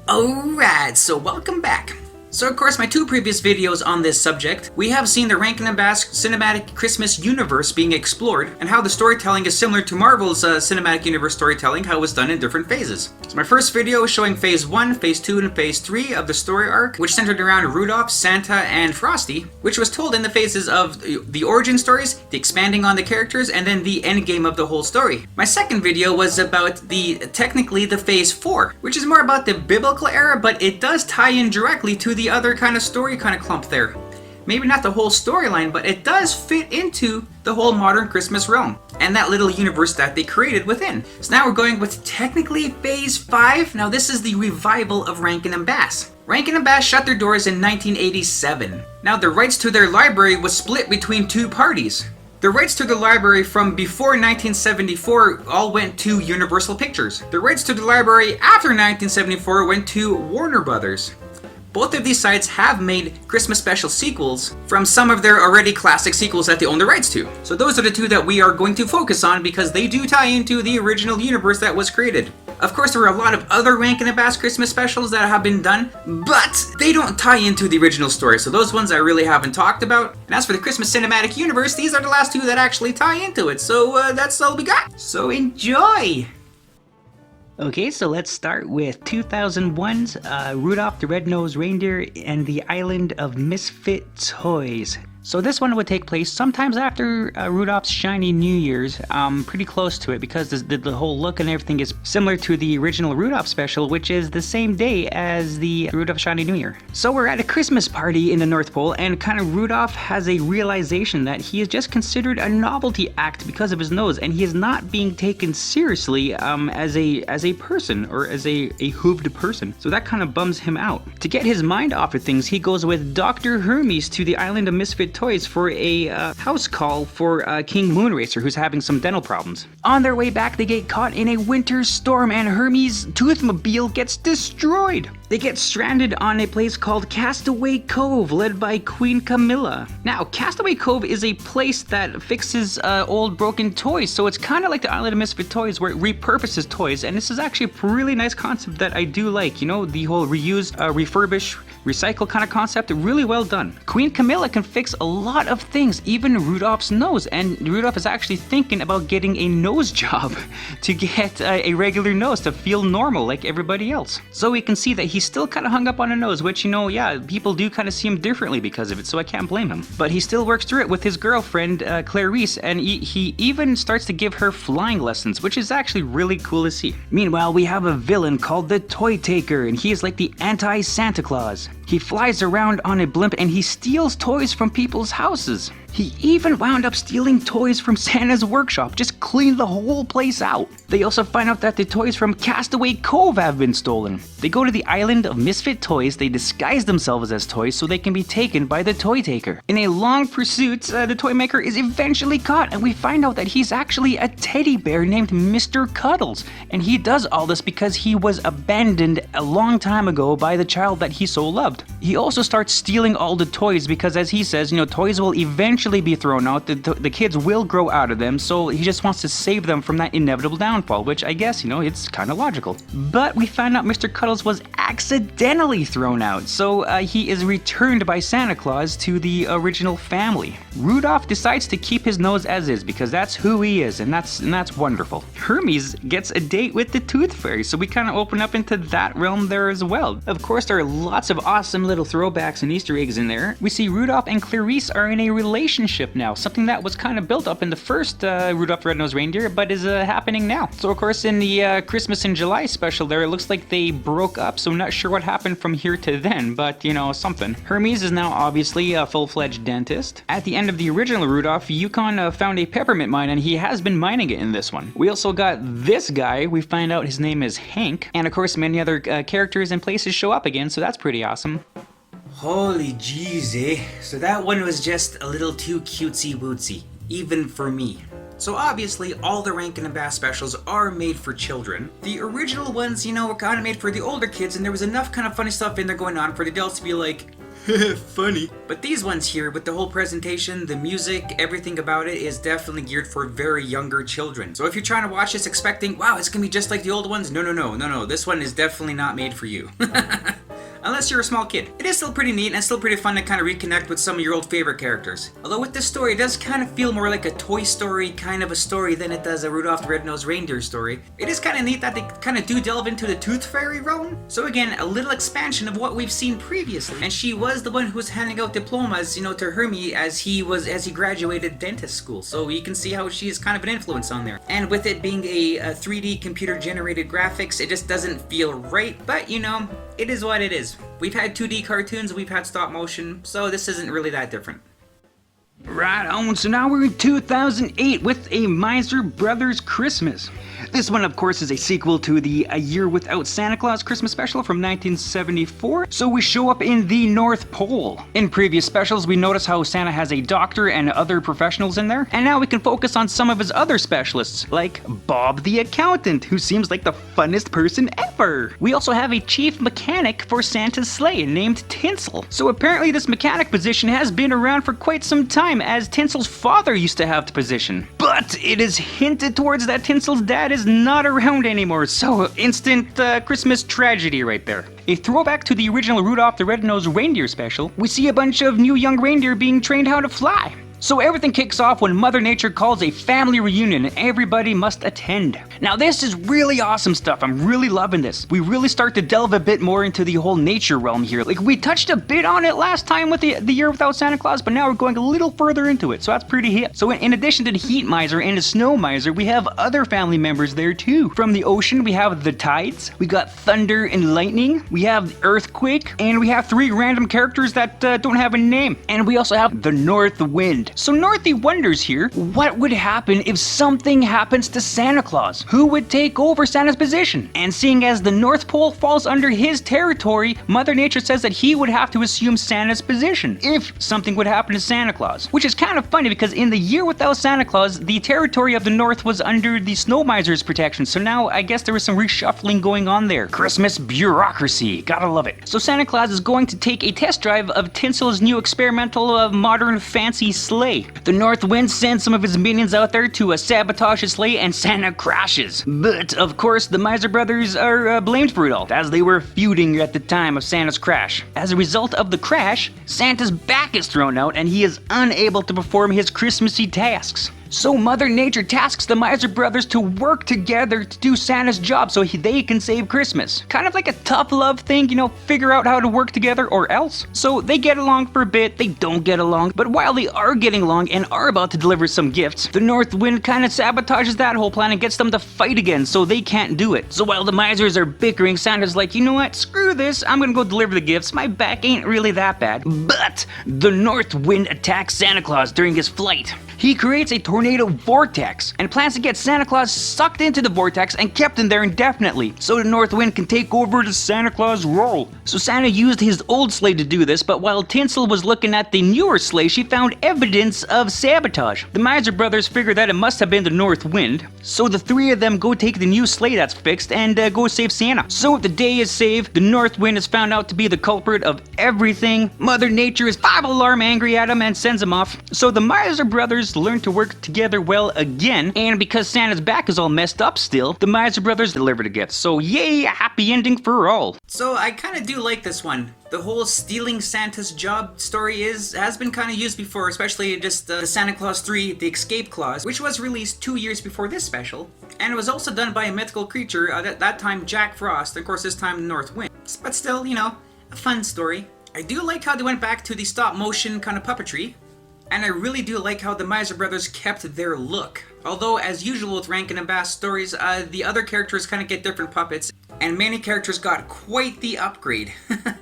Alright, so welcome back. So of course, my two previous videos on this subject, we have seen the RankinBass cinematic Christmas universe being explored, and how the storytelling is similar to Marvel's cinematic universe storytelling, how it was done in different phases. So my first video was showing Phase 1, Phase 2, and Phase 3 of the story arc, which centered around Rudolph, Santa, and Frosty, which was told in the phases of the origin stories, the expanding on the characters, and then the end game of the whole story. My second video was about technically the Phase 4, which is more about the biblical era, but it does tie in directly to the other kind of story clump there. Maybe not the whole storyline, but it does fit into the whole modern Christmas realm and that little universe that they created within. So now we're going with technically Phase 5. Now this is the revival of RankinBass. RankinBass shut their doors in 1987. Now the rights to their library was split between two parties. The rights to the library from before 1974 all went to Universal Pictures. The rights to the library after 1974 went to Warner Brothers. Both of these sites have made Christmas special sequels from some of their already classic sequels that they own the rights to. So those are the two that we are going to focus on because they do tie into the original universe that was created. Of course, there are a lot of other RankinBass Christmas specials that have been done, but they don't tie into the original story, so those ones I really haven't talked about. And as for the Christmas Cinematic Universe, these are the last two that actually tie into it, so that's all we got. So enjoy! Okay, so let's start with 2001's Rudolph the Red-Nosed Reindeer and the Island of Misfit Toys. So this one would take place sometimes after Rudolph's Shiny New Year's, pretty close to it because the whole look and everything is similar to the original Rudolph special, which is the same day as the Rudolph Shiny New Year. So we're at a Christmas party in the North Pole, and kind of Rudolph has a realization that he is just considered a novelty act because of his nose, and he is not being taken seriously as a person, or as a hooved person. So that kind of bums him out. To get his mind off of things, he goes with Dr. Hermes to the Island of Misfit Toys for a house call for King Moonracer, who's having some dental problems. On their way back, they get caught in a winter storm and Hermes' Toothmobile gets destroyed. They get stranded on a place called Castaway Cove, led by Queen Camilla. Now, Castaway Cove is a place that fixes old broken toys, so it's kind of like the Island of Misfit Toys where it repurposes toys, and this is actually a really nice concept that I do like. You know, the whole reuse, refurbish, recycle kind of concept, really well done. Queen Camilla can fix a lot of things, even Rudolph's nose, and Rudolph is actually thinking about getting a nose job to get a regular nose to feel normal like everybody else. So we can see that he's still kind of hung up on a nose, which, you know, yeah, people do kind of see him differently because of it, so I can't blame him. But he still works through it with his girlfriend, Clarice, and he even starts to give her flying lessons, which is actually really cool to see. Meanwhile, we have a villain called the Toy Taker, and he is like the anti-Santa Claus. He flies around on a blimp and he steals toys from people's houses. He even wound up stealing toys from Santa's workshop, just cleaned the whole place out. They also find out that the toys from Castaway Cove have been stolen. They go to the Island of Misfit Toys, they disguise themselves as toys so they can be taken by the Toy Taker. In a long pursuit, the toy maker is eventually caught, and we find out that he's actually a teddy bear named Mr. Cuddles. And he does all this because he was abandoned a long time ago by the child that he so loved. He also starts stealing all the toys because, as he says, you know, toys will eventually be thrown out, the kids will grow out of them, so he just wants to save them from that inevitable downfall, which I guess, you know, it's kind of logical. But we found out Mr. Cuddles was accidentally thrown out, so he is returned by Santa Claus to the original family. Rudolph decides to keep his nose as is because that's who he is, and that's wonderful. Hermes gets a date with the Tooth Fairy, so we kind of open up into that realm there as well. Of course, there are lots of awesome little throwbacks and Easter eggs in there. We see Rudolph and Clarice are in a relationship now, something that was kind of built up in the first Rudolph the Red-Nosed Reindeer, but is happening now. So of course in the Christmas in July special there, it looks like they broke up, so I'm not sure what happened from here to then, but you know, something. Hermes is now obviously a full-fledged dentist. At the end of the original Rudolph, Yukon found a peppermint mine, and he has been mining it in this one. We also got this guy, we find out his name is Hank, and of course many other characters and places show up again, so that's pretty awesome. Holy jeez, eh? So that one was just a little too cutesy-wootsy, even for me. So obviously, all the RankinBass specials are made for children. The original ones, you know, were kind of made for the older kids, and there was enough kind of funny stuff in there going on for the adults to be like, Funny. But these ones here, with the whole presentation, the music, everything about it is definitely geared for very younger children. So if you're trying to watch this expecting, wow, it's gonna be just like the old ones, no, this one is definitely not made for you. Unless you're a small kid. It is still pretty neat and still pretty fun to kind of reconnect with some of your old favorite characters. Although with this story, it does kind of feel more like a Toy Story kind of a story than it does a Rudolph the Red-Nosed Reindeer story. It is kind of neat that they kind of do delve into the Tooth Fairy realm. So again, a little expansion of what we've seen previously. And she was the one who was handing out diplomas, you know, to Hermie as he graduated dentist school. So you can see how she's kind of an influence on there. And with it being a 3D computer generated graphics, it just doesn't feel right. But you know, it is what it is. We've had 2D cartoons, we've had stop motion, so this isn't really that different. Right on, so now we're in 2008 with A Miser Brothers Christmas. This one, of course, is a sequel to the A Year Without Santa Claus Christmas special from 1974. So we show up in the North Pole. In previous specials, we notice how Santa has a doctor and other professionals in there. And now we can focus on some of his other specialists, like Bob the Accountant, who seems like the funnest person ever. We also have a chief mechanic for Santa's sleigh named Tinsel. So apparently this mechanic position has been around for quite some time, as Tinsel's father used to have the position. But it is hinted towards that Tinsel's dad is not around anymore, so instant Christmas tragedy right there. A throwback to the original Rudolph the Red-Nosed Reindeer special, we see a bunch of new young reindeer being trained how to fly. So everything kicks off when Mother Nature calls a family reunion and everybody must attend. Now this is really awesome stuff, I'm really loving this. We really start to delve a bit more into the whole nature realm here. Like we touched a bit on it last time with the Year Without Santa Claus, but now we're going a little further into it, so that's pretty hip. So in addition to the Heat Miser and the Snow Miser, we have other family members there too. From the ocean, we have the Tides, we got Thunder and Lightning, we have the Earthquake, and we have 3 random characters that don't have a name. And we also have the North Wind. So Northy wonders here, what would happen if something happens to Santa Claus? Who would take over Santa's position? And seeing as the North Pole falls under his territory, Mother Nature says that he would have to assume Santa's position if something would happen to Santa Claus. Which is kind of funny because in the Year Without Santa Claus, the territory of the North was under the Snow Miser's protection, so now I guess there was some reshuffling going on there. Christmas bureaucracy, gotta love it. So Santa Claus is going to take a test drive of Tinsel's new experimental modern fancy sleigh. The North Wind sends some of his minions out there to sabotage his sleigh and Santa crashes. But of course the Miser brothers are blamed for it all, as they were feuding at the time of Santa's crash. As a result of the crash, Santa's back is thrown out and he is unable to perform his Christmassy tasks. So Mother Nature tasks the Miser brothers to work together to do Santa's job so they can save Christmas. Kind of like a tough love thing, you know, figure out how to work together or else. So they get along for a bit, they don't get along, but while they are getting along and are about to deliver some gifts, the North Wind kind of sabotages that whole plan and gets them to fight again so they can't do it. So while the Misers are bickering, Santa's like, you know what, screw this, I'm gonna go deliver the gifts, my back ain't really that bad. But the North Wind attacks Santa Claus during his flight. He creates a tornado vortex and plans to get Santa Claus sucked into the vortex and kept in there indefinitely, so the North Wind can take over the Santa Claus role. So Santa used his old sleigh to do this, but while Tinsel was looking at the newer sleigh, she found evidence of sabotage. The Miser brothers figure that it must have been the North Wind, so the 3 of them go take the new sleigh that's fixed and go save Santa. So the day is saved, the North Wind is found out to be the culprit of everything. Mother Nature is 5-alarm angry at him and sends him off. So the Miser brothers learn to work together well again, and because Santa's back is all messed up still, the Miser brothers deliver the gifts. So yay, a happy ending for all. So I kind of do like this one. The whole stealing Santa's job story has been kind of used before, especially just the Santa Claus 3, The Escape Clause, which was released 2 years before this special. And it was also done by a mythical creature, at that time Jack Frost, of course this time the North Wind. But still, you know, a fun story. I do like how they went back to the stop motion kind of puppetry. And I really do like how the Miser brothers kept their look. Although, as usual with Rankin and Bass stories, the other characters kind of get different puppets, and many characters got quite the upgrade.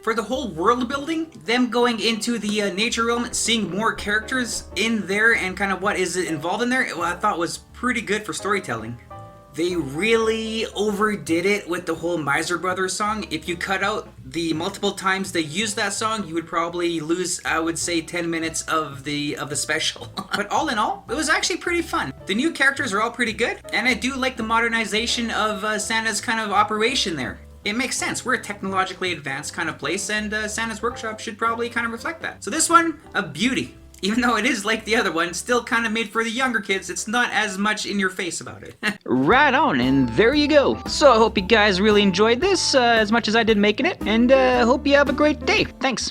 For the whole world building, them going into the nature realm, seeing more characters in there and kind of what is involved in there, well, I thought was pretty good for storytelling. They really overdid it with the whole Miser Brothers song. If you cut out the multiple times they used that song, you would probably lose, I would say, 10 minutes of the special. But all in all, it was actually pretty fun. The new characters are all pretty good, and I do like the modernization of Santa's kind of operation there. It makes sense. We're a technologically advanced kind of place, and Santa's Workshop should probably kind of reflect that. So this one, a beauty. Even though it is like the other one, still kind of made for the younger kids, it's not as much in your face about it. Right on, and there you go. So I hope you guys really enjoyed this as much as I did making it, and hope you have a great day. Thanks.